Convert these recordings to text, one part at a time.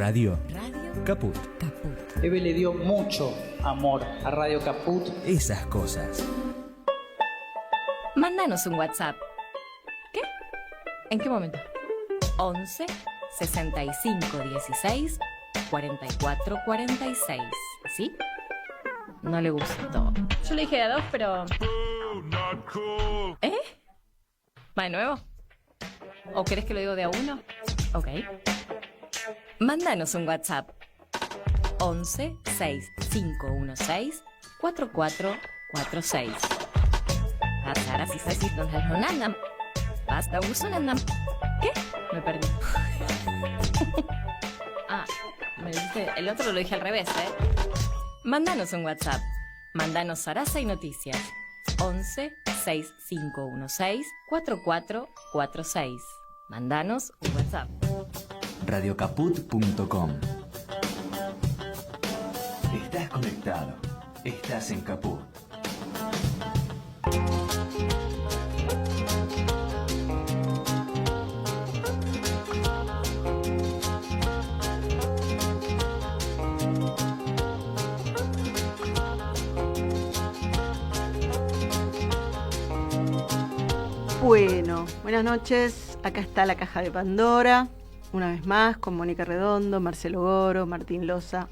Radio Caput. Eve le dio mucho amor a Radio Caput. Esas cosas. Mándanos un WhatsApp. ¿Qué? ¿En qué momento? 11 65 16 44 46. ¿Sí? No le gustó. Yo le dije de a 2, pero... ¿Eh? ¿Va de nuevo? ¿O querés que lo digo de a 1? Ok. Mándanos un WhatsApp. 11 6516 4446. Ahora sí se cita un basta un ¿Qué? Me perdí. Me dijiste, el otro lo dije al revés, ¿eh? Mándanos un WhatsApp. Mándanos Sarasa y Noticias. 11 6516 4446. Mándanos un WhatsApp. Radiocaput.com. Estás conectado. Estás en Caput. Bueno, buenas noches. Acá está la Caja de Pandora, una vez más con Mónica Redondo, Marcelo Goro, Martín Loza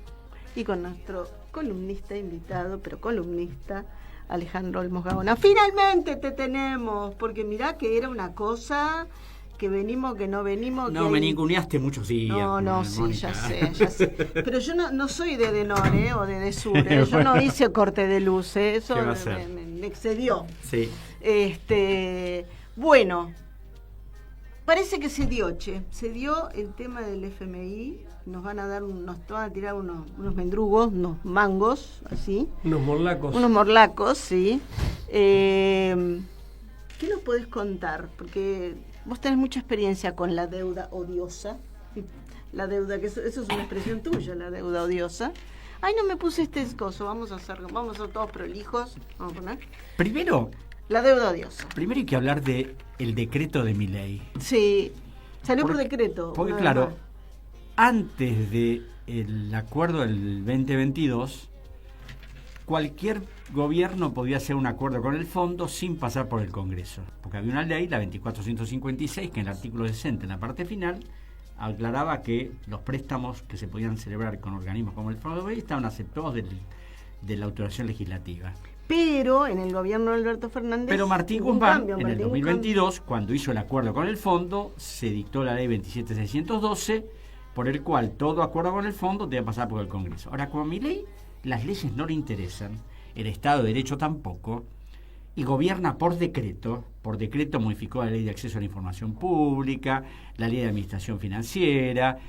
y con nuestro columnista invitado, pero columnista, Alejandro Olmos Gaona. Finalmente te tenemos, porque mirá que era una cosa que venimos, que no venimos. No, me ninguneaste muchos días. No, sí, Mónica. Ya sé. Pero yo no soy de Denor, o de Desur, yo no hice corte de luz, eso me excedió. Sí. Bueno, parece que se dio el tema del FMI, nos van a tirar unos mendrugos, unos mangos, así. Unos morlacos, sí. ¿Qué nos podés contar? Porque vos tenés mucha experiencia con la deuda odiosa, la deuda, que eso es una expresión tuya, la deuda odiosa. Ay, no me puse este coso, vamos a ser todos prolijos, vamos a poner. Primero... La deuda odiosa. Primero hay que hablar de el decreto de Milei. Sí, salió por decreto. Porque claro, antes del acuerdo del 2022, cualquier gobierno podía hacer un acuerdo con el fondo sin pasar por el Congreso. Porque había una ley, la 2456, que en el artículo 60, en la parte final, aclaraba que los préstamos que se podían celebrar con organismos como el Fondo estaban aceptados de la autorización legislativa. Pero en el gobierno de Alberto Fernández... Pero Martín Guzmán, en el 2022, cuando hizo el acuerdo con el fondo, se dictó la ley 27612, por el cual todo acuerdo con el fondo debe pasar por el Congreso. Ahora, como a Milei las leyes no le interesan, el Estado de Derecho tampoco, y gobierna por decreto modificó la ley de acceso a la información pública, la ley de administración financiera,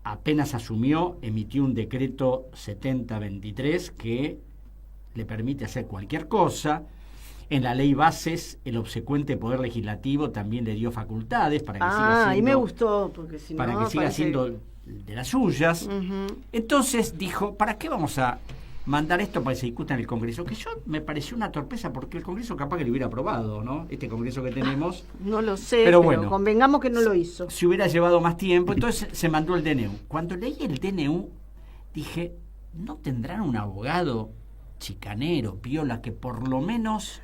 apenas asumió, emitió un decreto 7023 que le permite hacer cualquier cosa. En la ley bases, el obsecuente Poder Legislativo también le dio facultades para que siga siendo... y me gustó, porque si para que siga siendo de las suyas. Uh-huh. Entonces dijo, ¿para qué vamos a mandar esto para que se discuta en el Congreso? Que yo me pareció una torpeza, porque el Congreso capaz que lo hubiera aprobado, ¿no? Este Congreso que tenemos. No lo sé, pero bueno, convengamos que no lo hizo. Si hubiera llevado más tiempo, entonces se mandó el DNU. Cuando leí el DNU, dije, ¿no tendrán un abogado chicanero, piola, que por lo menos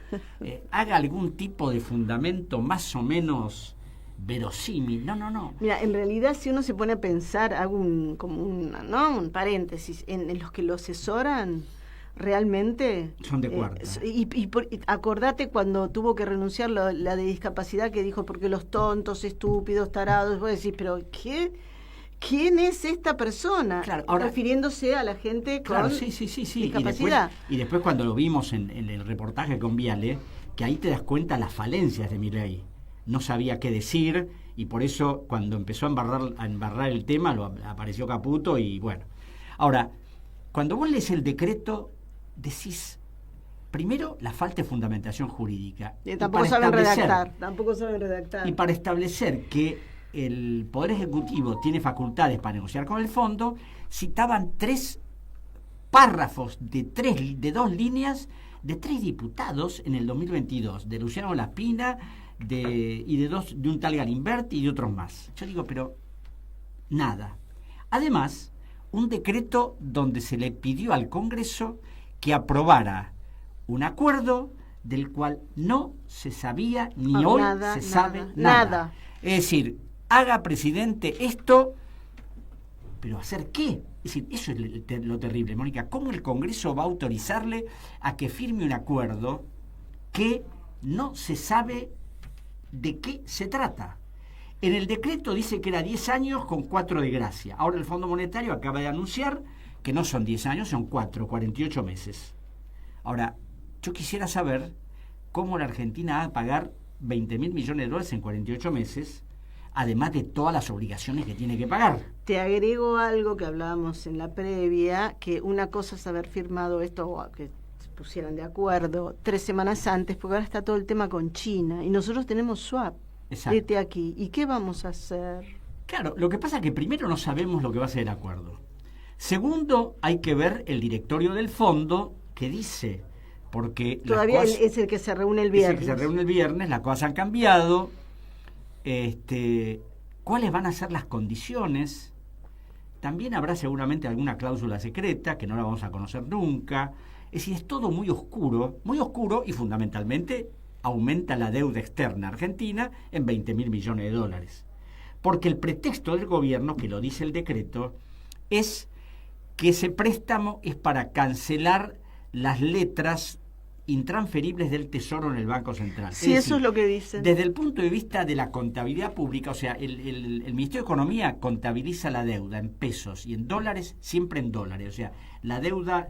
haga algún tipo de fundamento más o menos verosímil? No. Mira, en realidad, si uno se pone a pensar, hago un paréntesis, en los que lo asesoran, realmente son de cuarta. Acordate cuando tuvo que renunciar la de discapacidad, que dijo, porque los tontos, estúpidos, tarados, vos decís, pero ¿quién es esta persona? Claro, ahora, refiriéndose a la gente con discapacidad. Y después cuando lo vimos en el reportaje con Viale, que ahí te das cuenta las falencias de Milei. No sabía qué decir, y por eso cuando empezó a embarrar el tema, apareció Caputo, y bueno. Ahora, cuando vos lees el decreto, decís, primero, la falta de fundamentación jurídica. Tampoco saben redactar. Y para establecer que el Poder Ejecutivo tiene facultades para negociar con el fondo, citaban 3 párrafos de 2 líneas de 3 diputados en el 2022, de Luciano Lapina de un tal Galimberti y de otros más. Yo digo, pero nada. Además, un decreto donde se le pidió al Congreso que aprobara un acuerdo del cual no se sabía ni hoy se sabe nada. Es decir, haga, presidente, esto, pero ¿hacer qué? Es decir, eso es lo terrible, Mónica. ¿Cómo el Congreso va a autorizarle a que firme un acuerdo que no se sabe de qué se trata? En el decreto dice que era 10 años con 4 de gracia. Ahora el Fondo Monetario acaba de anunciar que no son 10 años, son 48 meses. Ahora, yo quisiera saber cómo la Argentina va a pagar 20.000 millones de dólares en 48 meses, además de todas las obligaciones que tiene que pagar. Te agrego algo que hablábamos en la previa, que una cosa es haber firmado esto, o que se pusieran de acuerdo 3 semanas antes, porque ahora está todo el tema con China, y nosotros tenemos swap. Exacto. Aquí. ¿Y qué vamos a hacer? Claro, lo que pasa es que primero no sabemos lo que va a ser el acuerdo. Segundo, hay que ver el directorio del fondo que dice, porque todavía es el que se reúne el viernes. Es el que se reúne el viernes, las cosas han cambiado. ¿Cuáles van a ser las condiciones? También habrá seguramente alguna cláusula secreta que no la vamos a conocer nunca. Es decir, es todo muy oscuro y fundamentalmente aumenta la deuda externa argentina en 20.000 millones de dólares. Porque el pretexto del gobierno, que lo dice el decreto, es que ese préstamo es para cancelar las letras intransferibles del Tesoro en el Banco Central. Sí, eso es lo que dicen. Desde el punto de vista de la contabilidad pública, o sea, el Ministerio de Economía contabiliza la deuda en pesos y en dólares, siempre en dólares. O sea, la deuda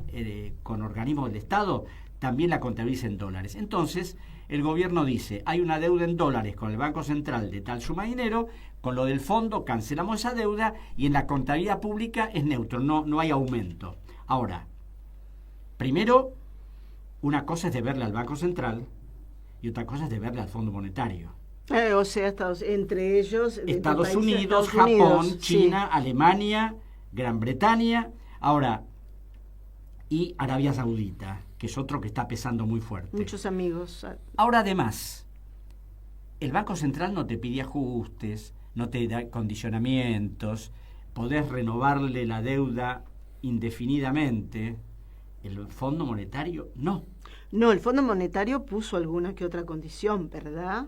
con organismos del Estado también la contabiliza en dólares. Entonces, el gobierno dice, hay una deuda en dólares con el Banco Central de tal suma de dinero, con lo del fondo cancelamos esa deuda y en la contabilidad pública es neutro, no hay aumento. Ahora, primero, una cosa es deberle al Banco Central y otra cosa es deberle al Fondo Monetario. O sea, entre ellos... Estados Unidos, Japón, China, sí. Alemania, Gran Bretaña, ahora, y Arabia Saudita, que es otro que está pesando muy fuerte. Muchos amigos. Ahora, además, el Banco Central no te pide ajustes, no te da condicionamientos, podés renovarle la deuda indefinidamente. El Fondo Monetario, no. No, el Fondo Monetario puso alguna que otra condición, ¿verdad?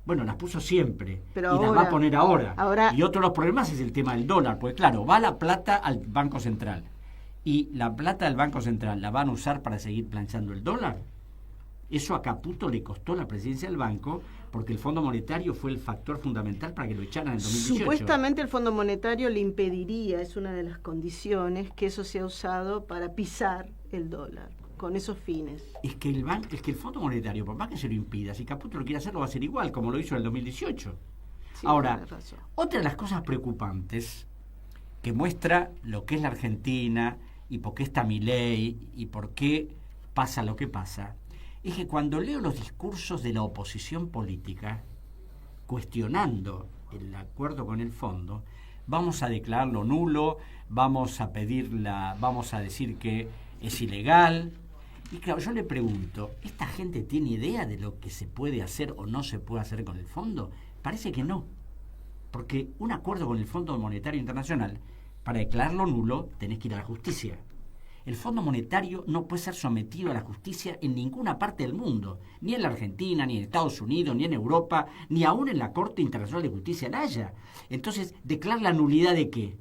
Bueno, las puso siempre. Pero y ahora, las va a poner ahora. Y otro de los problemas es el tema del dólar. Porque claro, va la plata al Banco Central. ¿Y la plata del Banco Central la van a usar para seguir planchando el dólar? Eso a Caputo le costó la presidencia del banco porque el Fondo Monetario fue el factor fundamental para que lo echaran en 2018. Supuestamente el Fondo Monetario le impediría, es una de las condiciones, que eso sea usado para pisar el dólar, con esos fines. Es que el Fondo Monetario, por más que se lo impida, si Caputo lo quiere hacer, lo va a hacer igual, como lo hizo en el 2018. Sí, ahora, otra de las cosas preocupantes que muestra lo que es la Argentina y por qué está Milei y por qué pasa lo que pasa, es que cuando leo los discursos de la oposición política cuestionando el acuerdo con el fondo, vamos a declararlo nulo, vamos a decir que es ilegal. Y claro, yo le pregunto, ¿esta gente tiene idea de lo que se puede hacer o no se puede hacer con el fondo? Parece que no, porque un acuerdo con el Fondo Monetario Internacional, para declararlo nulo, tenés que ir a la justicia. El Fondo Monetario no puede ser sometido a la justicia en ninguna parte del mundo, ni en la Argentina, ni en Estados Unidos, ni en Europa, ni aún en la Corte Internacional de Justicia en Haya. Entonces, ¿declarar la nulidad de qué?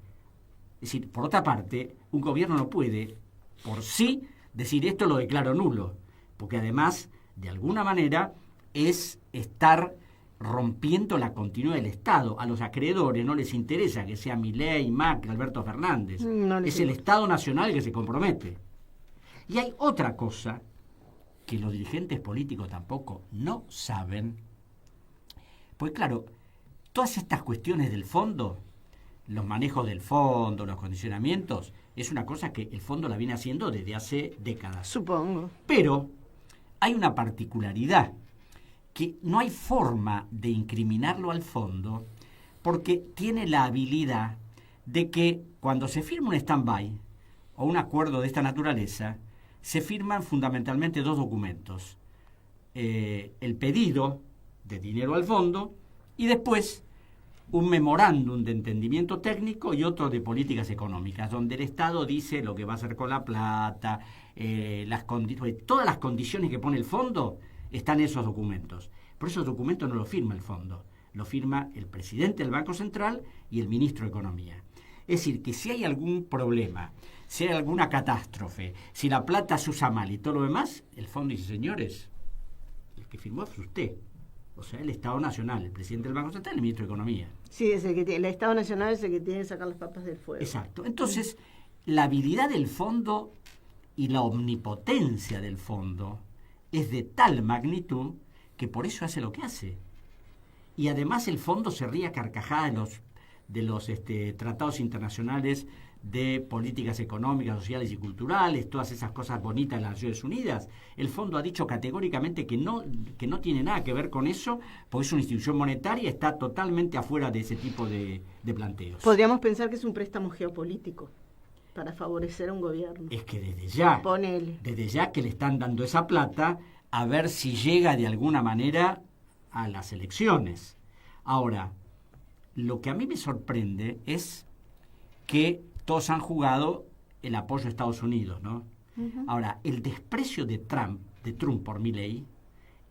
Es decir, por otra parte, un gobierno no puede, por sí, decir esto lo declaro nulo, porque además, de alguna manera, es estar rompiendo la continuidad del Estado. A los acreedores no les interesa que sea Milei, Macri, Alberto Fernández. Es el Estado Nacional el que se compromete. Y hay otra cosa que los dirigentes políticos tampoco no saben. Pues claro, todas estas cuestiones del fondo, los manejos del fondo, los condicionamientos, es una cosa que el fondo la viene haciendo desde hace décadas. Supongo. Pero hay una particularidad, que no hay forma de incriminarlo al fondo porque tiene la habilidad de que cuando se firma un stand-by o un acuerdo de esta naturaleza, se firman fundamentalmente dos documentos. El pedido de dinero al fondo y después un memorándum de entendimiento técnico y otro de políticas económicas, donde el Estado dice lo que va a hacer con la plata, todas las condiciones que pone el fondo están en esos documentos. Por esos documentos no lo firma el fondo, lo firma el presidente del Banco Central y el ministro de Economía. Es decir, que si hay algún problema, si hay alguna catástrofe, si la plata se usa mal y todo lo demás, el fondo dice, señores, el que firmó fue usted. O sea, el Estado Nacional, el presidente del Banco Central y el ministro de Economía. Sí, es el que el Estado Nacional es el que tiene que sacar las papas del fuego. Exacto. Entonces, la habilidad del fondo y la omnipotencia del fondo es de tal magnitud que por eso hace lo que hace. Y además el fondo se ríe a carcajadas de los tratados internacionales de políticas económicas, sociales y culturales, todas esas cosas bonitas de las Naciones Unidas. El fondo ha dicho categóricamente que no tiene nada que ver con eso, porque es una institución monetaria y está totalmente afuera de ese tipo de planteos. Podríamos pensar que es un préstamo geopolítico para favorecer a un gobierno. Es que Ponele. desde ya que le están dando esa plata, a ver si llega de alguna manera a las elecciones. Ahora, lo que a mí me sorprende es que todos han jugado el apoyo a Estados Unidos, ¿no? Uh-huh. Ahora, el desprecio de Trump por Milei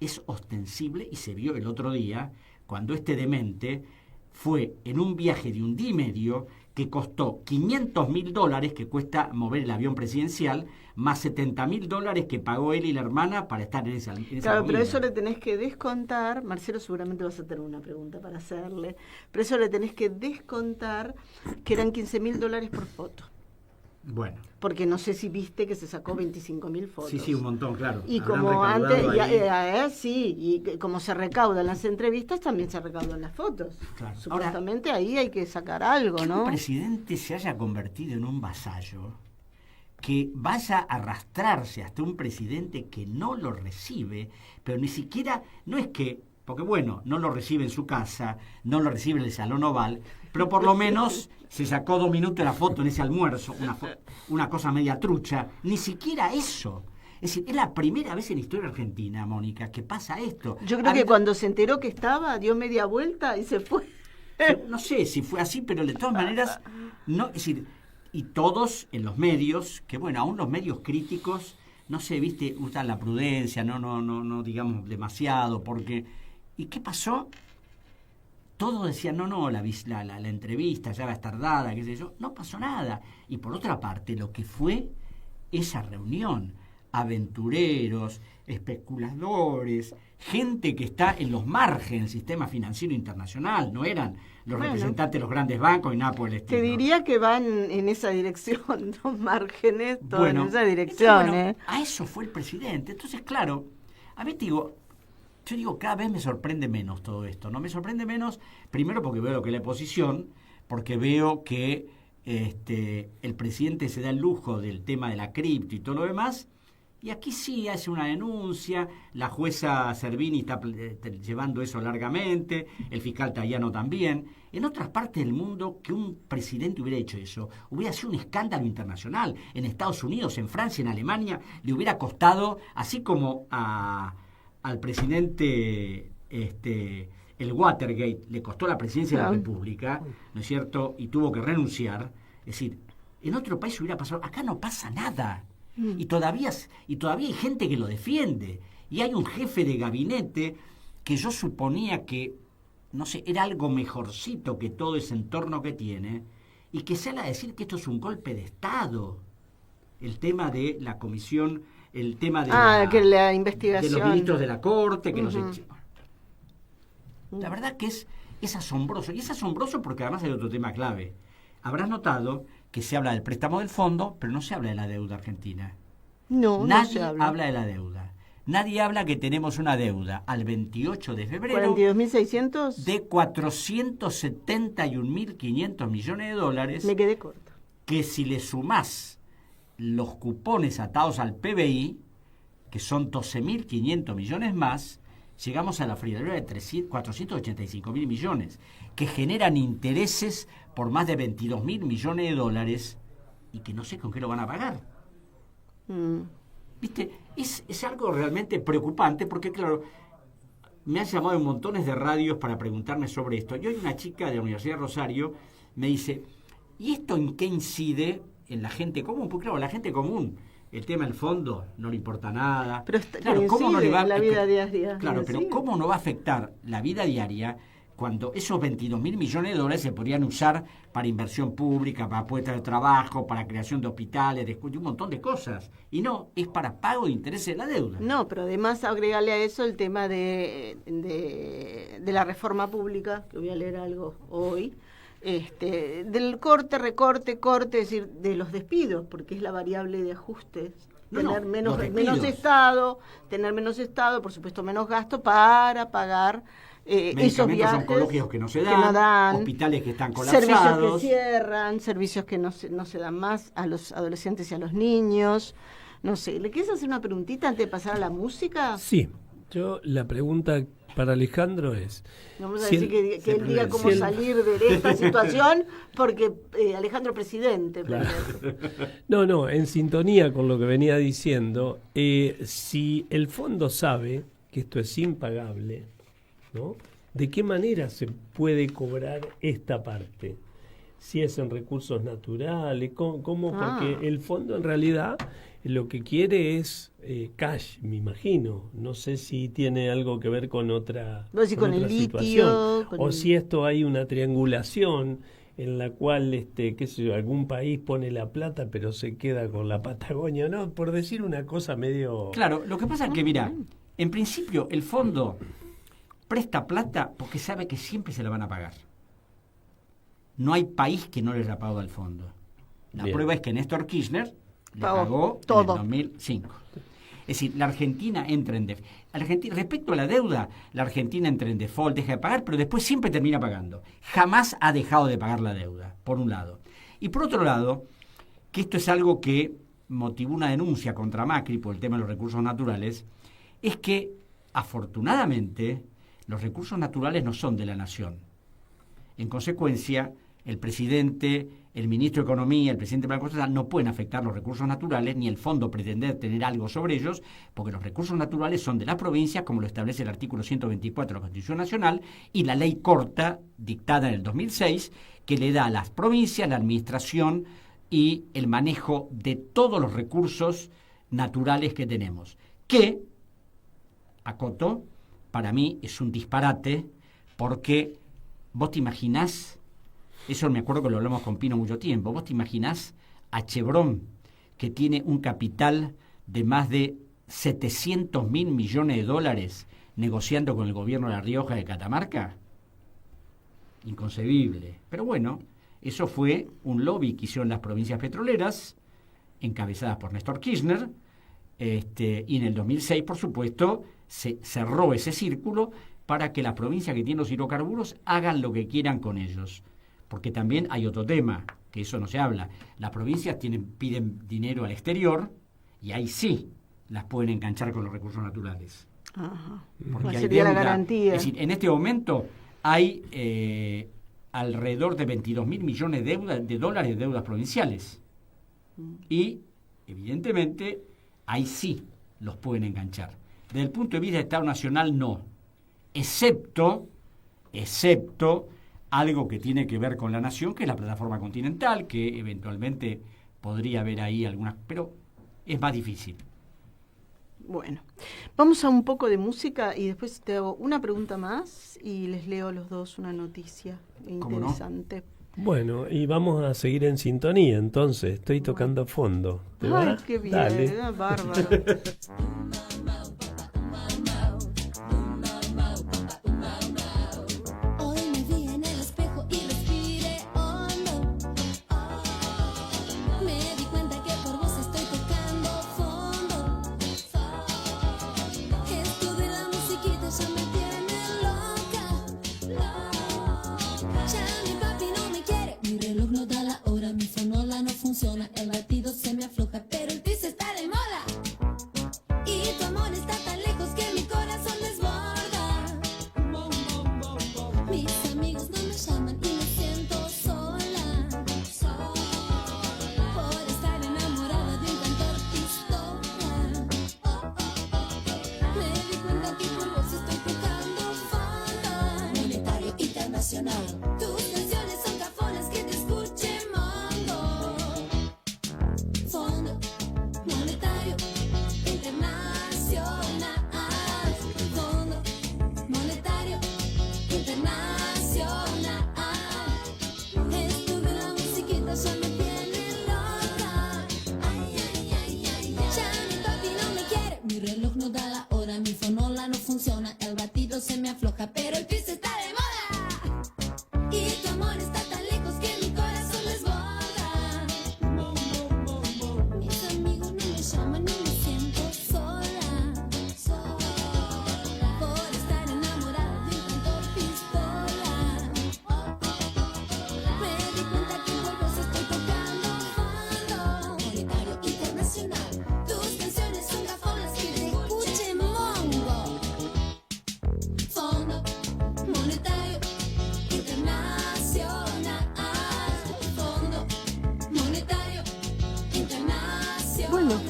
es ostensible y se vio el otro día cuando este demente fue en un viaje de un día y medio que costó $500.000 que cuesta mover el avión presidencial, más $70.000 que pagó él y la hermana para estar en esa claro, comida. Pero eso le tenés que descontar, Marcelo seguramente vas a tener una pregunta para hacerle, pero eso le tenés que descontar que eran $15.000 por foto. Bueno. Porque no sé si viste que se sacó 25.000 fotos. Sí, un montón, claro. Y habrán como antes, sí. y como se recaudan las entrevistas, también se recaudan las fotos. Claro. Supuestamente ahora, ahí hay que sacar algo, que ¿no? un presidente se haya convertido en un vasallo, que vaya a arrastrarse hasta un presidente que no lo recibe, pero ni siquiera, no es que, porque bueno, no lo recibe en su casa, no lo recibe en el Salón Oval, pero por lo menos se sacó 2 minutos de la foto en ese almuerzo, una cosa media trucha, ni siquiera eso. Es decir, es la primera vez en la historia argentina, Mónica, que pasa esto. Yo creo que cuando se enteró que estaba, dio media vuelta y se fue. No sé si fue así, pero de todas maneras, no, es decir, y todos en los medios, que bueno, aún los medios críticos, no sé, viste, usan la prudencia, no digamos demasiado, porque, ¿y qué pasó? Todos decían, la entrevista ya va a estar dada, qué sé yo, no pasó nada. Y por otra parte, lo que fue esa reunión, aventureros, especuladores, gente que está en los márgenes del sistema financiero internacional, no eran los representantes de los grandes bancos y nada por el estilo. Te diría que van en esa dirección, los márgenes, todo en esa dirección. Entonces, a eso fue el presidente. Entonces, claro, a mí yo digo, cada vez me sorprende menos todo esto, ¿no? Me sorprende menos, primero porque veo lo que es la oposición, porque veo que el presidente se da el lujo del tema de la cripto y todo lo demás, y aquí sí hace una denuncia, la jueza Servini está llevando eso largamente, el fiscal Tayano también. En otras partes del mundo, que un presidente hubiera hecho eso, hubiera sido un escándalo internacional. En Estados Unidos, en Francia, en Alemania, le hubiera costado, así como al presidente el Watergate le costó la presidencia de la República, ¿no es cierto? Y tuvo que renunciar. Es decir, en otro país hubiera pasado, acá no pasa nada. Y todavía hay gente que lo defiende. Y hay un jefe de gabinete que yo suponía que, no sé, era algo mejorcito que todo ese entorno que tiene, y que sale a decir que esto es un golpe de Estado. El tema de la comisión, el tema de que la investigación de los ministros de la Corte, que la verdad que es asombroso. Y es asombroso porque además hay otro tema clave. Habrás notado que se habla del préstamo del fondo, pero no se habla de la deuda argentina. Nadie habla de la deuda. Nadie habla que tenemos una deuda al 28 de febrero 42.600 de 471.500 millones de dólares. Me quedé corta. Que si le sumás los cupones atados al PBI, que son 12.500 millones más, llegamos a la friolera de 485.000 millones, que generan intereses por más de 22.000 millones de dólares y que no sé con qué lo van a pagar. ¿Viste? Es algo realmente preocupante porque, claro, me han llamado en montones de radios para preguntarme sobre esto. Y hoy una chica de la Universidad de Rosario me dice, ¿y esto en qué incide en la gente común? Porque claro, la gente común, el tema del fondo no le importa nada. Pero claro, ¿cómo no le va la vida diaria? Claro, pero ¿cómo no va a afectar la vida diaria cuando esos 22.000 millones de dólares se podrían usar para inversión pública, para puestos de trabajo, para creación de hospitales, de un montón de cosas? Y no, es para pago de intereses de la deuda. No, pero además agregarle a eso el tema de la reforma pública, que voy a leer algo hoy, del recorte, es decir, de los despidos, porque es la variable de ajustes. Tener menos Estado, por supuesto menos gasto para pagar esos viajes oncológicos que no se dan, hospitales que están colapsados, servicios que cierran, servicios que no se dan más a los adolescentes y a los niños. No sé, ¿le quieres hacer una preguntita antes de pasar a la música? Sí, la pregunta para Alejandro es... Vamos a decir que él diga cómo salir de esta situación, porque Alejandro presidente. Claro. No, en sintonía con lo que venía diciendo, si el fondo sabe que esto es impagable, ¿no? ¿De qué manera se puede cobrar esta parte? Si es en recursos naturales, ¿cómo? Porque el fondo en realidad lo que quiere es cash, me imagino. No sé si tiene algo que ver con otra, con el litio, o si esto hay una triangulación en la cual qué sé yo, algún país pone la plata pero se queda con la Patagonia, ¿no? Por decir una cosa medio... Claro, lo que pasa es que, mira, en principio el fondo presta plata porque sabe que siempre se la van a pagar. No hay país que no le haya pagado al fondo. La prueba es que Néstor Kirchner le pagó todo en el 2005. Es decir, la Argentina entra en default. Respecto a la deuda, la Argentina entra en default, deja de pagar, pero después siempre termina pagando. Jamás ha dejado de pagar la deuda, por un lado. Y por otro lado, que esto es algo que motivó una denuncia contra Macri por el tema de los recursos naturales, es que, afortunadamente, los recursos naturales no son de la nación. En consecuencia, el presidente, el ministro de Economía, el presidente del Banco Central no pueden afectar los recursos naturales, ni el fondo pretender tener algo sobre ellos, porque los recursos naturales son de las provincias, como lo establece el artículo 124 de la Constitución Nacional, y la ley corta, dictada en el 2006, que le da a las provincias la administración y el manejo de todos los recursos naturales que tenemos. Que, acoto, para mí es un disparate, porque vos te imaginás, eso me acuerdo que lo hablamos con Pino mucho tiempo, vos te imaginás a Chevron, que tiene un capital de más de 700.000 millones de dólares negociando con el gobierno de La Rioja de Catamarca. Inconcebible. Pero bueno, eso fue un lobby que hicieron las provincias petroleras, encabezadas por Néstor Kirchner, y en el 2006, por supuesto, se cerró ese círculo para que las provincias que tienen los hidrocarburos hagan lo que quieran con ellos. Porque también hay otro tema, que eso no se habla. Las provincias piden dinero al exterior y ahí sí las pueden enganchar con los recursos naturales. Ajá. Porque hay sería deuda. La garantía. Es decir, en este momento hay alrededor de 22.000 millones de dólares de deudas provinciales. Y, evidentemente, ahí sí los pueden enganchar. Desde el punto de vista del Estado Nacional, no. Excepto algo que tiene que ver con la nación, que es la plataforma continental, que eventualmente podría haber ahí algunas, pero es más difícil. Bueno, vamos a un poco de música y después te hago una pregunta más y les leo a los dos una noticia interesante. Bueno, y vamos a seguir en sintonía, entonces, estoy tocando fondo. ¿Te Ay, va? qué bien, Dale. bárbaro. Hoy me vi en el espejo y respiré hondo. Me di cuenta que por vos estoy tocando fondo. Esto de la musiquita ya me tiene loca. Ya mi papi no me quiere. Mi reloj no da la hora, mi fonola no funciona. El latido se me afloja, pero el piso está de moda.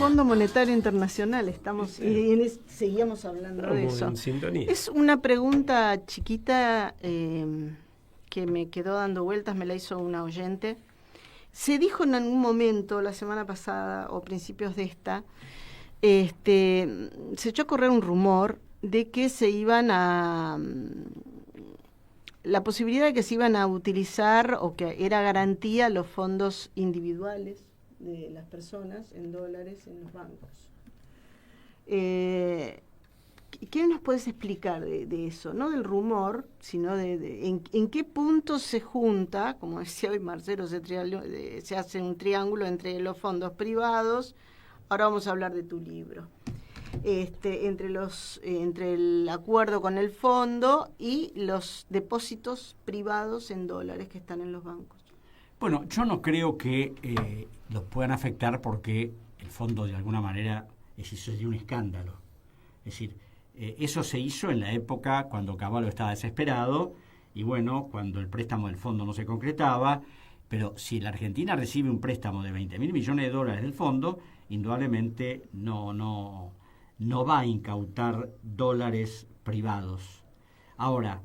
Fondo Monetario Internacional, estamos seguíamos hablando de Estamos eso. en sintonía. Es una pregunta chiquita que me quedó dando vueltas, me la hizo una oyente. Se dijo en algún momento, la semana pasada o principios de esta, se echó a correr un rumor de que se iban a... la posibilidad de que se iban a utilizar o que era garantía los fondos individuales de las personas en dólares en los bancos. ¿Qué nos puedes explicar de eso? No del rumor, sino en qué punto se junta, como decía hoy Marcelo, se hace un triángulo entre los fondos privados. Ahora vamos a hablar de tu libro. Entre el acuerdo con el fondo y los depósitos privados en dólares que están en los bancos. Bueno, yo no creo que los puedan afectar porque el fondo de alguna manera hizo de un escándalo. Es decir, eso se hizo en la época cuando Cavallo estaba desesperado y bueno, cuando el préstamo del fondo no se concretaba, pero si la Argentina recibe un préstamo de 20.000 millones de dólares del fondo, indudablemente no va a incautar dólares privados. Ahora...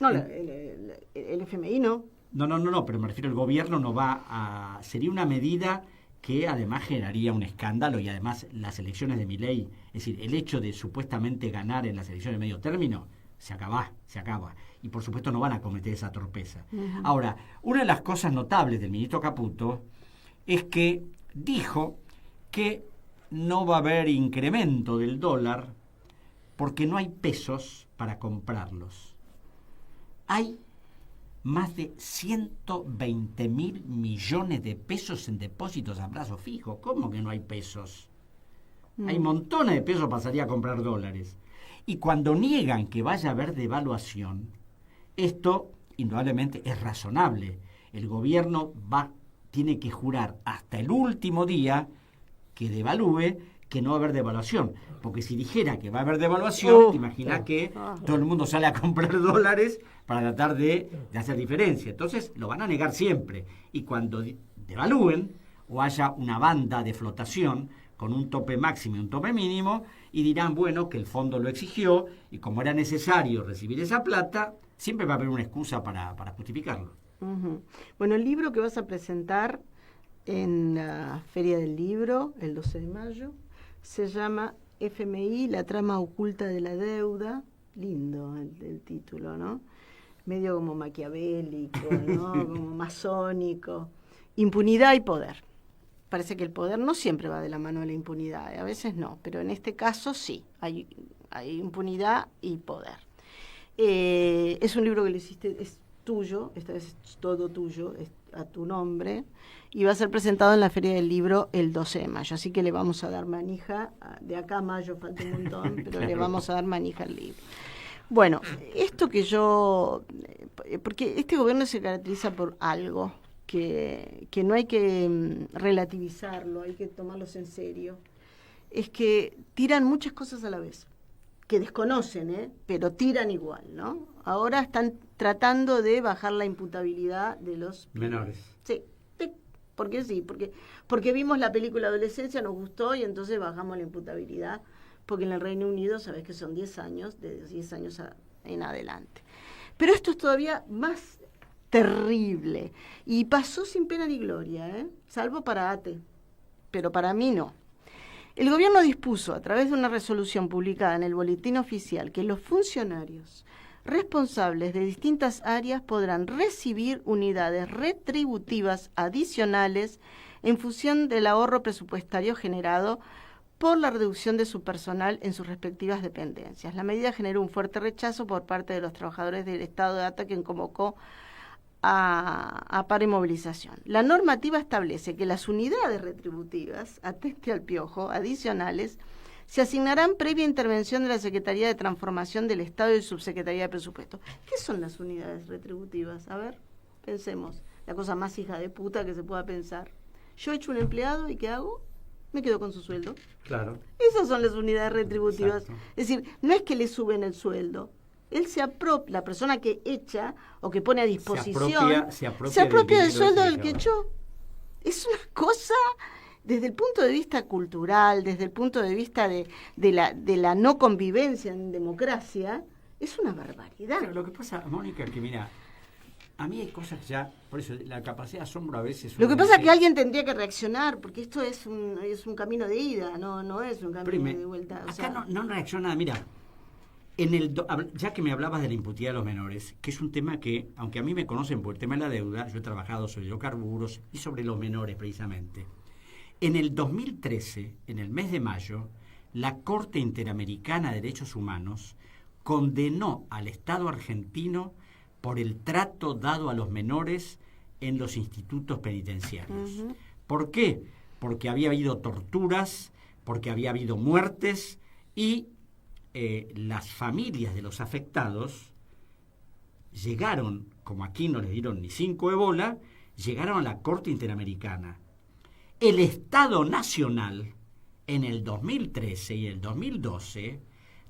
No, el FMI no. No, pero me refiero, el gobierno no va a... Sería una medida que además generaría un escándalo y además las elecciones de Milei, es decir, el hecho de supuestamente ganar en las elecciones de medio término, se acaba. Y por supuesto no van a cometer esa torpeza. Uh-huh. Ahora, una de las cosas notables del ministro Caputo es que dijo que no va a haber incremento del dólar porque no hay pesos para comprarlos. Hay más de 120.000 millones de pesos en depósitos a plazo fijo. ¿Cómo que no hay pesos? Hay montones de pesos para salir a comprar dólares. Y cuando niegan que vaya a haber devaluación, esto indudablemente es razonable. El gobierno tiene que jurar hasta el último día que devalúe, que no va a haber devaluación. Porque si dijera que va a haber devaluación, te imaginas que todo el mundo sale a comprar dólares para tratar de hacer diferencia. Entonces lo van a negar siempre. Y cuando devalúen o haya una banda de flotación con un tope máximo y un tope mínimo, y dirán, bueno, que el fondo lo exigió y como era necesario recibir esa plata, siempre va a haber una excusa para justificarlo. Uh-huh. Bueno, el libro que vas a presentar en la Feria del Libro, el 12 de mayo, se llama FMI, la trama oculta de la deuda. Lindo el título, ¿no? Medio como maquiavélico, ¿no? Como masónico. Impunidad y poder. Parece que el poder no siempre va de la mano de la impunidad, a veces no, pero en este caso sí, hay impunidad y poder. Es un libro que le hiciste, es tuyo, esta vez es todo tuyo, es a tu nombre, y va a ser presentado en la Feria del Libro el 12 de mayo, así que le vamos a dar manija, de acá a mayo falta un montón, pero le vamos a dar manija al libro. Bueno, esto que porque este gobierno se caracteriza por algo, que no hay que relativizarlo, hay que tomarlos en serio, es que tiran muchas cosas a la vez, que desconocen, pero tiran igual, ¿no? Ahora están tratando de bajar la imputabilidad de los menores. Sí, porque vimos la película Adolescencia, nos gustó y entonces bajamos la imputabilidad, porque en el Reino Unido sabes que son 10 años, de 10 años en adelante. Pero esto es todavía más terrible. Y pasó sin pena ni gloria, salvo para ATE, pero para mí no. El gobierno dispuso, a través de una resolución publicada en el Boletín Oficial, que los funcionarios responsables de distintas áreas podrán recibir unidades retributivas adicionales en función del ahorro presupuestario generado por la reducción de su personal en sus respectivas dependencias. La medida generó un fuerte rechazo por parte de los trabajadores del Estado de ATA, quien convocó a paro y movilización. La normativa establece que las unidades retributivas, atente al piojo, adicionales, se asignarán previa intervención de la Secretaría de Transformación del Estado y Subsecretaría de Presupuesto. ¿Qué son las unidades retributivas? A ver, pensemos. La cosa más hija de puta que se pueda pensar. Yo he hecho un empleado y ¿qué hago? Me quedo con su sueldo. Claro. Esas son las unidades retributivas. Exacto. Es decir, no es que le suben el sueldo. Él la persona que echa o que pone a disposición, se apropia del sueldo del que echó. Es una cosa desde el punto de vista cultural, desde el punto de vista de la no convivencia en democracia, es una barbaridad. Pero lo que pasa, Mónica, que mira, a mí hay cosas que ya, por eso la capacidad de asombro a veces... Lo que pasa es que alguien tendría que reaccionar, porque esto es un camino de ida, no es un camino de vuelta. Acá no reacciona, mira, ya que me hablabas de la impunidad de los menores, que es un tema que, aunque a mí me conocen por el tema de la deuda, yo he trabajado sobre hidrocarburos y sobre los menores precisamente. En el 2013, en el mes de mayo, la Corte Interamericana de Derechos Humanos condenó al Estado argentino por el trato dado a los menores en los institutos penitenciarios. Uh-huh. ¿Por qué? Porque había habido torturas, porque había habido muertes y las familias de los afectados llegaron, como aquí no les dieron ni 5 de bola, llegaron a la Corte Interamericana. El Estado Nacional, en el 2013 y el 2012,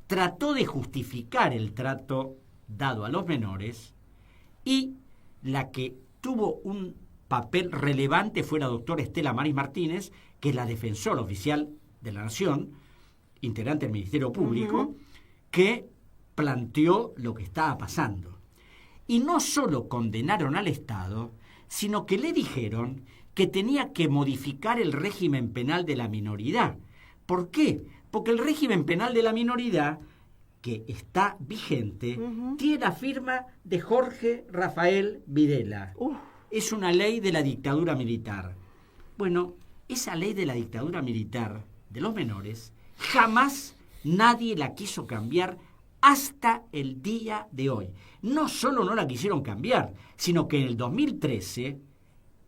trató de justificar el trato dado a los menores y la que tuvo un papel relevante fue la doctora Estela Maris Martínez, que es la defensora oficial de la Nación, integrante del Ministerio Público, uh-huh, que planteó lo que estaba pasando. Y no solo condenaron al Estado, sino que le dijeron que tenía que modificar el régimen penal de la minoridad. ¿Por qué? Porque el régimen penal de la minoridad, que está vigente, uh-huh, tiene la firma de Jorge Rafael Videla. Es una ley de la dictadura militar. Bueno, esa ley de la dictadura militar de los menores, jamás nadie la quiso cambiar hasta el día de hoy. No solo no la quisieron cambiar, sino que en el 2013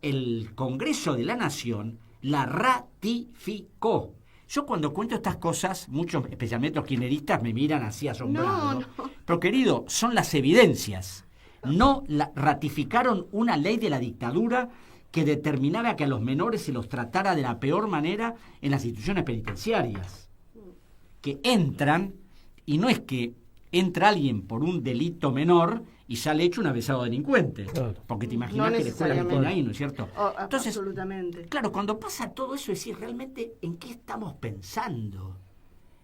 el Congreso de la Nación la ratificó. Yo cuando cuento estas cosas, muchos, especialmente los kirchneristas, me miran así asombrados. No. Pero querido, son las evidencias. No ratificaron una ley de la dictadura que determinaba que a los menores se los tratara de la peor manera en las instituciones penitenciarias. Que entran, y no es que entra alguien por un delito menor y sale hecho un avesado delincuente. Claro. Porque te imaginas que la escuela que tiene ahí, ¿no es cierto? Entonces, absolutamente. Claro, cuando pasa todo eso, es decir, realmente, ¿en qué estamos pensando?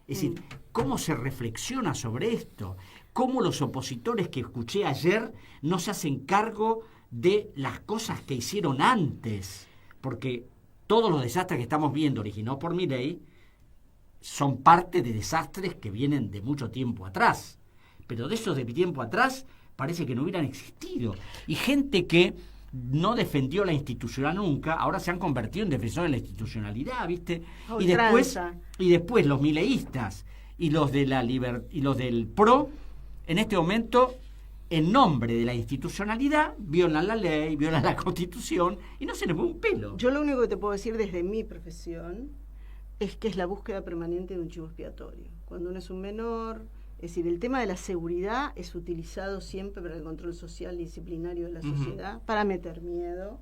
Es decir, ¿cómo se reflexiona sobre esto? ¿Cómo los opositores que escuché ayer no se hacen cargo de las cosas que hicieron antes? Porque todos los desastres que estamos viendo, originados por Milei, son parte de desastres que vienen de mucho tiempo atrás. Pero de esos de tiempo atrás parece que no hubieran existido. Y gente que no defendió la institucionalidad nunca, ahora se han convertido en defensores de la institucionalidad, ¿viste? Y después los mileístas y los de y los del PRO, en este momento, en nombre de la institucionalidad, violan la ley, violan la Constitución y no se les mueve un pelo. Yo lo único que te puedo decir desde mi profesión es que es la búsqueda permanente de un chivo expiatorio. Cuando uno es un menor, es decir, el tema de la seguridad es utilizado siempre para el control social y disciplinario de la sociedad, para meter miedo,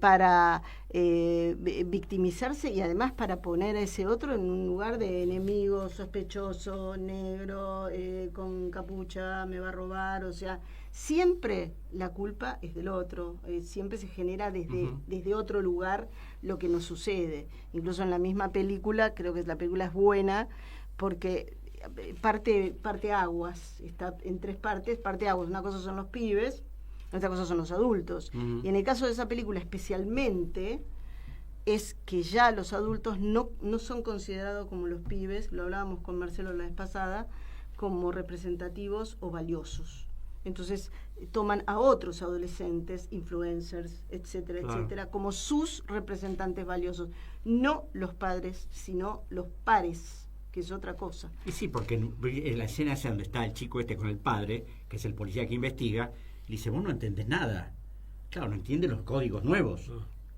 para victimizarse y además para poner a ese otro en un lugar de enemigo, sospechoso, negro, con capucha, me va a robar, o sea, siempre la culpa es del otro, siempre se genera desde otro lugar lo que nos sucede. Incluso en la misma película, creo que la película es buena porque parte aguas, está en 3 partes, parte aguas, una cosa son los pibes, otra cosa son los adultos. Y en el caso de esa película especialmente, es que ya los adultos no son considerados como los pibes, lo hablábamos con Marcelo la vez pasada, como representativos o valiosos. Entonces toman a otros adolescentes, influencers, etcétera, etcétera, como sus representantes valiosos. No los padres, sino los pares, que es otra cosa. Y sí, porque en la escena esa donde está el chico con el padre, que es el policía que investiga, le dice, vos no entendés nada. Claro, no entiende los códigos nuevos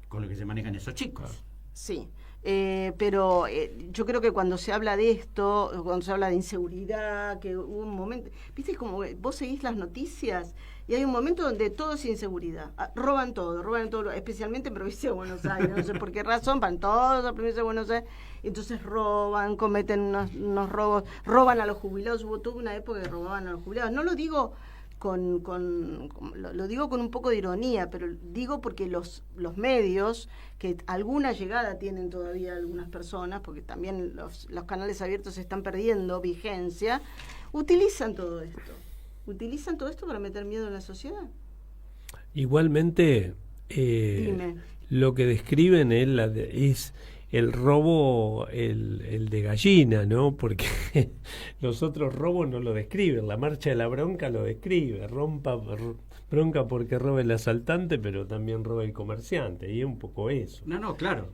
con los que se manejan esos chicos. Sí, pero yo creo que cuando se habla de esto, cuando se habla de inseguridad, que hubo un momento, viste, como vos seguís las noticias y hay un momento donde todo es inseguridad, roban todo, especialmente en provincia de Buenos Aires, no sé por qué razón, van todos a la provincia de Buenos Aires, entonces roban, cometen unos robos, roban a los jubilados, hubo toda una época que robaban a los jubilados, no lo digo lo digo con un poco de ironía, pero digo porque los medios, que alguna llegada tienen todavía algunas personas, porque también los canales abiertos están perdiendo vigencia, utilizan todo esto para meter miedo en la sociedad. Igualmente, lo que describen es el robo, el de gallina, ¿no? Porque los otros robos no lo describen. La marcha de la bronca lo describe. Bronca porque roba el asaltante, pero también roba el comerciante. Y es un poco eso. No, claro.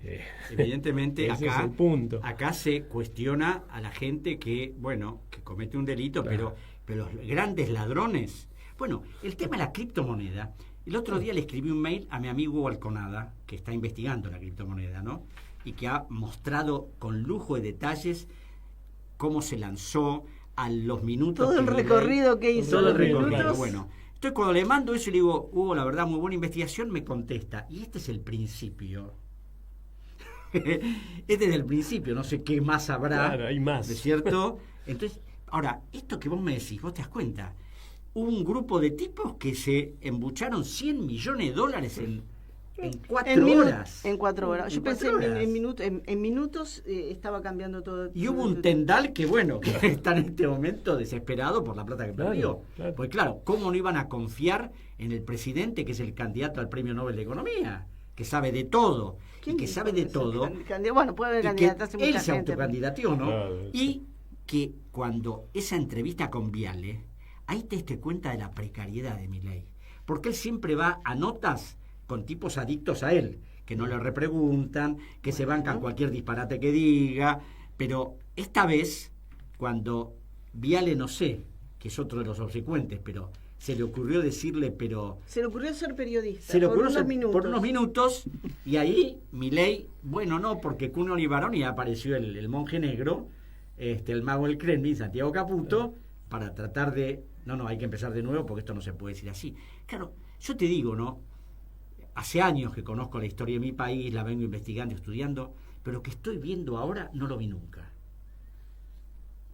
Evidentemente ese acá, es el punto. Acá se cuestiona a la gente que comete un delito, Claro. pero los grandes ladrones... Bueno, el tema de la criptomoneda. El otro día le escribí un mail a mi amigo Alconada, que está investigando la criptomoneda, ¿no? Y que ha mostrado con lujo de detalles cómo se lanzó, a los minutos. Todo el recorrido que hizo. Todo el los recorrido, minutos. bueno. Entonces cuando le mando eso y le digo, Hugo, la verdad, muy buena investigación, me contesta. Y este es el principio. Este es el principio, no sé qué más habrá. Claro, hay más. ¿No es cierto? Entonces, ahora, esto que vos me decís, vos te das cuenta. Hubo un grupo de tipos que se embucharon $100 millones en 4 horas. En 4 horas. Yo En pensé 4 horas. en minutos estaba cambiando todo. Y hubo un Tendal que, bueno, que está en este momento desesperado por la plata que perdió. Claro. Pues claro, ¿cómo no iban a confiar en el presidente, que es el candidato al Premio Nobel de Economía? Que sabe de todo. Y que sabe de todo. Bueno, puede haber Y que candidatas mucha él se gente. autocandidateó, ¿no? Claro, sí. Y que cuando esa entrevista con Viale, ahí te diste cuenta de la precariedad de Milei. Porque él siempre va a notas con tipos adictos a él, que no le repreguntan, que se bancan cualquier disparate que diga, pero esta vez, cuando Viale, no sé, que es otro de los obsecuentes, pero se le ocurrió decirle, pero... Se le ocurrió ser periodista. Se le por ocurrió unos ser- minutos. por unos minutos, y ahí Milei, bueno, no, porque Cuno Olivarón, y apareció el monje negro, el mago del Kremlin, Santiago Caputo, para tratar de... No, hay que empezar de nuevo porque esto no se puede decir así. Claro, yo te digo, ¿no? Hace años que conozco la historia de mi país, la vengo investigando, estudiando, pero lo que estoy viendo ahora no lo vi nunca.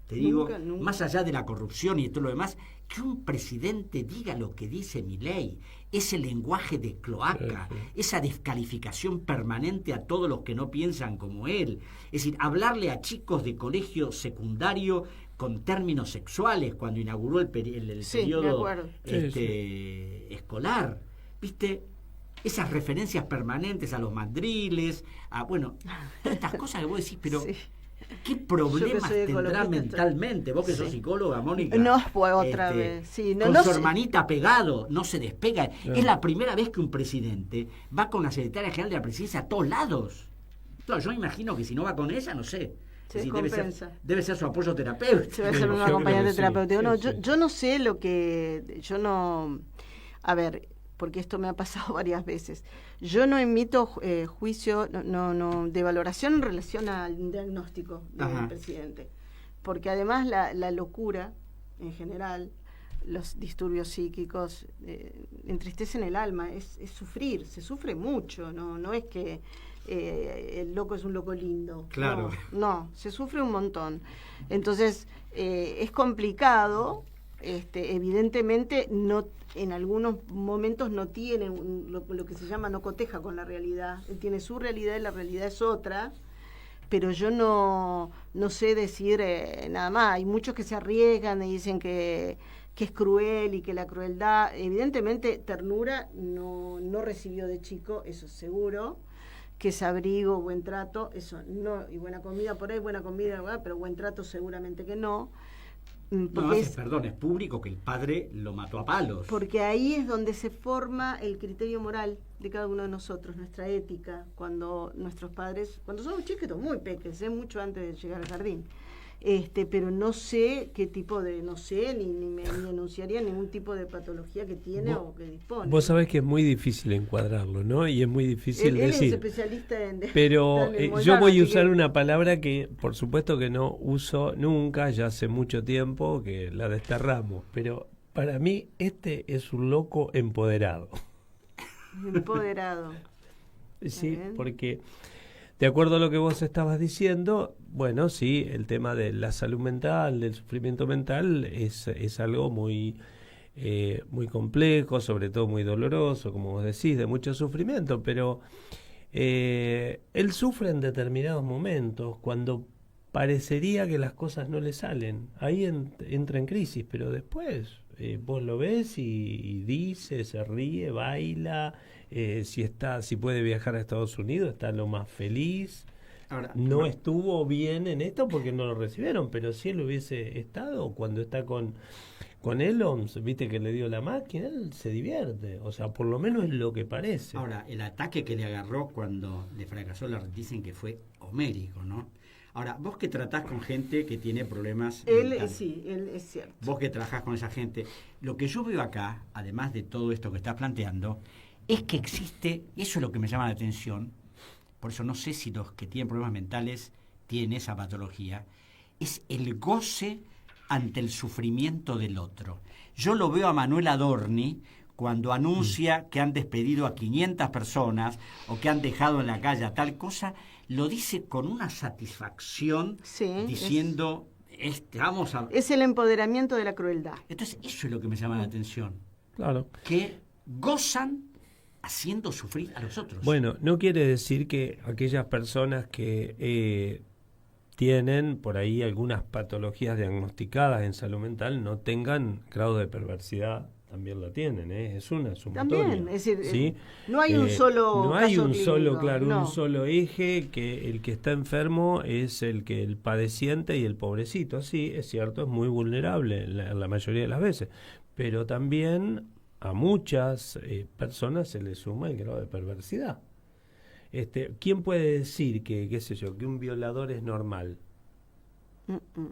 Te digo, Nunca. más allá de la corrupción y todo lo demás, que un presidente diga lo que dice Milei, ese lenguaje de cloaca, esa descalificación permanente a todos los que no piensan como él. Es decir, hablarle a chicos de colegio secundario con términos sexuales cuando inauguró el Sí, me periodo acuerdo. escolar. ¿Viste? Esas referencias permanentes a los mandriles, a, bueno, todas estas cosas que vos decís, pero... Sí. ¿Qué problemas soy tendrá ecologista, mentalmente? Vos que sos Sí. psicóloga, Mónica. No, pues otra vez. Sí, con no su sé. hermanita pegado, no se despega. Es la primera vez que un presidente va con la secretaria general de la presidencia a todos lados. Claro, yo imagino que si no va con ella, no sé. Se Es decir, descompensa. debe ser su apoyo terapéutico. Se va a hacer Yo una creo acompañante que sí, terapéutica. No, sí, yo, sí. yo no sé lo que... Yo no... A ver, porque esto me ha pasado varias veces. Yo no emito juicio de valoración en relación al diagnóstico del Ajá. presidente. Porque además la locura, en general, los disturbios psíquicos, entristecen el alma, es sufrir, se sufre mucho, no es que el loco es un loco lindo. Claro. No, se sufre un montón. Entonces, es complicado, evidentemente no, en algunos momentos no tiene lo que se llama, no coteja con la realidad. Él tiene su realidad y la realidad es otra, pero yo no sé decir nada más. Hay muchos que se arriesgan y dicen que es cruel y que la crueldad, evidentemente ternura no recibió de chico, eso es seguro, que es abrigo, buen trato, eso no, y buena comida por ahí, buena comida, pero buen trato seguramente que no. No, Porque, perdón, es público que el padre lo mató a palos. porque ahí es donde se forma el criterio moral de cada uno de nosotros, nuestra ética, cuando nuestros padres, cuando somos chiquitos, muy pequeños, mucho antes de llegar al jardín. Pero no sé qué tipo de, ni me enunciaría ningún tipo de patología que tiene o que dispone. Vos sabés que es muy difícil encuadrarlo, ¿no? Y es muy difícil Él es decir. especialista en... Pero en el yo voy a así usar que- una palabra que por supuesto que no uso nunca, ya hace mucho tiempo que la desterramos, pero para mí es un loco empoderado. Empoderado. Sí, bien. porque de acuerdo a lo que vos estabas diciendo, bueno, sí, el tema de la salud mental, del sufrimiento mental es algo muy muy complejo, sobre todo muy doloroso, como vos decís, de mucho sufrimiento, pero él sufre en determinados momentos, cuando parecería que las cosas no le salen. Ahí entra en crisis, pero después vos lo ves y dice, se ríe, baila, si puede viajar a Estados Unidos, está lo más feliz. Ahora, No estuvo bien en esto porque no lo recibieron, pero si él hubiese estado, cuando está con Elon, viste que le dio la máquina, él se divierte, o sea, por lo menos es lo que parece. Ahora, el ataque que le agarró cuando le fracasó, dicen que fue homérico, ¿no? Ahora, vos que tratás con gente que tiene problemas mentales, Sí, él es cierto. vos que trabajás con esa gente, lo que yo veo acá, además de todo esto que estás planteando, es que existe, y eso es lo que me llama la atención, por eso no sé si los que tienen problemas mentales tienen esa patología, es el goce ante el sufrimiento del otro. Yo lo veo a Manuel Adorni cuando anuncia que han despedido a 500 personas o que han dejado en la calle a tal cosa, lo dice con una satisfacción, diciendo, vamos a... Es el empoderamiento de la crueldad. Entonces, eso es lo que me llama la atención. Claro. Que gozan haciendo sufrir a los otros. Bueno, no quiere decir que aquellas personas que tienen por ahí algunas patologías diagnosticadas en salud mental no tengan grado de perversidad, también la tienen, es una sumatoria. También, es decir, ¿sí? no hay un solo no hay caso un clínico, solo, claro, no. un solo eje, que el que está enfermo es el padeciente y el pobrecito. Sí, es cierto, es muy vulnerable la mayoría de las veces, pero también a muchas personas se les suma el grado de perversidad. ¿Quién puede decir que, qué sé yo, que un violador es normal?